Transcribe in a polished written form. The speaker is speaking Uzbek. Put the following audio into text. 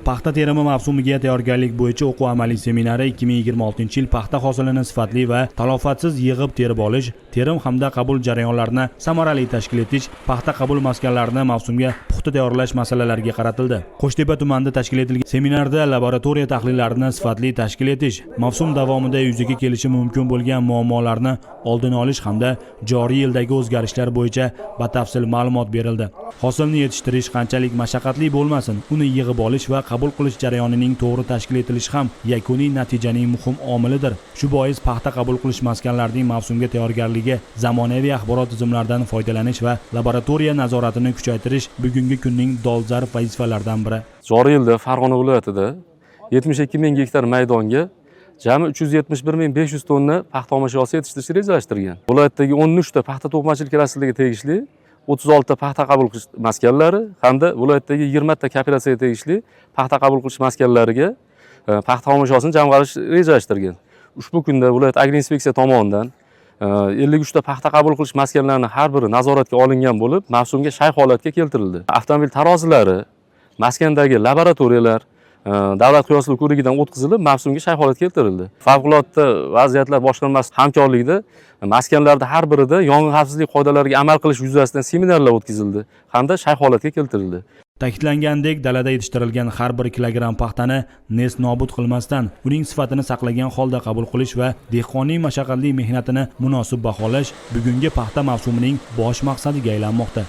Paxta terimi mavsumiga tayyorgarlik bo'yicha o'quv amaliy seminari 2026-yil paxta hosilini sifatli va talofatsiz yig'ib terib olish, terim hamda qabul jarayonlarini samarali tashkil etish, paxta qabul maskanlarini mavsumga puxta tayyorlash masalalariga qaratildi. Qo'shtepa tumanida tashkil etilgan seminarda laboratoriya tahlillarini sifatli tashkil etish, mavsum davomida yuzaga kelishi mumkin bo'lgan muammolarni oldini olish hamda joriy yildagi o'zgarishlar bo'yicha batafsil ma'lumot berildi. Hosilni yetishtirish qanchalik mashaqqatli bo'lmasin, uni yig'ib olish va qabul qilish jarayonining to'g'ri tashkil etilishi ham yakuniy natijaning muhim omilidir. Shu bois paxta qabul qilish maskanlarining mavsumga tayyorgarligi, zamonaviy axborot tizimlaridan foydalanish va laboratoriya nazoratini kuchaytirish bugungi kunning dolzarb vazifalaridan biri. Joriy yilda Farg'ona viloyatida 72 ming gektar maydonga jami 371 ming 500 tonna paxta xomashyosi yetishtirishni rejalashtirgan. Viloyatdagi 13 ta paxta to'qimachilik raisligiga tegishli 36 ta paxta qabul qilish maskanlari hamda viloyatdagi 20 ta kooperatsiyaga tegishli paxta qabul qilish maskanlariga paxta xomashyosini jamg'arish rejalashtirgan. Ushbu kunda viloyat agroinspeksiya tomonidan 53 ta paxta qabul qilish maskanlarining har biri nazoratga olingan bo'lib, mavsumga shay holatga keltirildi. Avtomobil tarozilari, maskandagi laboratoriyalar davlat qiyoslov ko'rigidan o'tkazilib, mavsumga shay holatga keltirildi. Favqulodda vaziyatlar boshqarmasi hamkorligida maskanlarda har birida yong'in xavfsizlik qoidalariga amal qilish yuzasidan seminarlar o'tkazildi hamda shay holatga keltirildi. Ta'kidlangandek, dalada yetishtirilgan har 1 kilogramm paxtani nest nobud qilmasdan, uning sifatini saqlagan holda qabul qilish va dehqonning mashaqqatli mehnatini munosib baholash bugungi paxta mavsumining bosh maqsadiga aylanmoqda.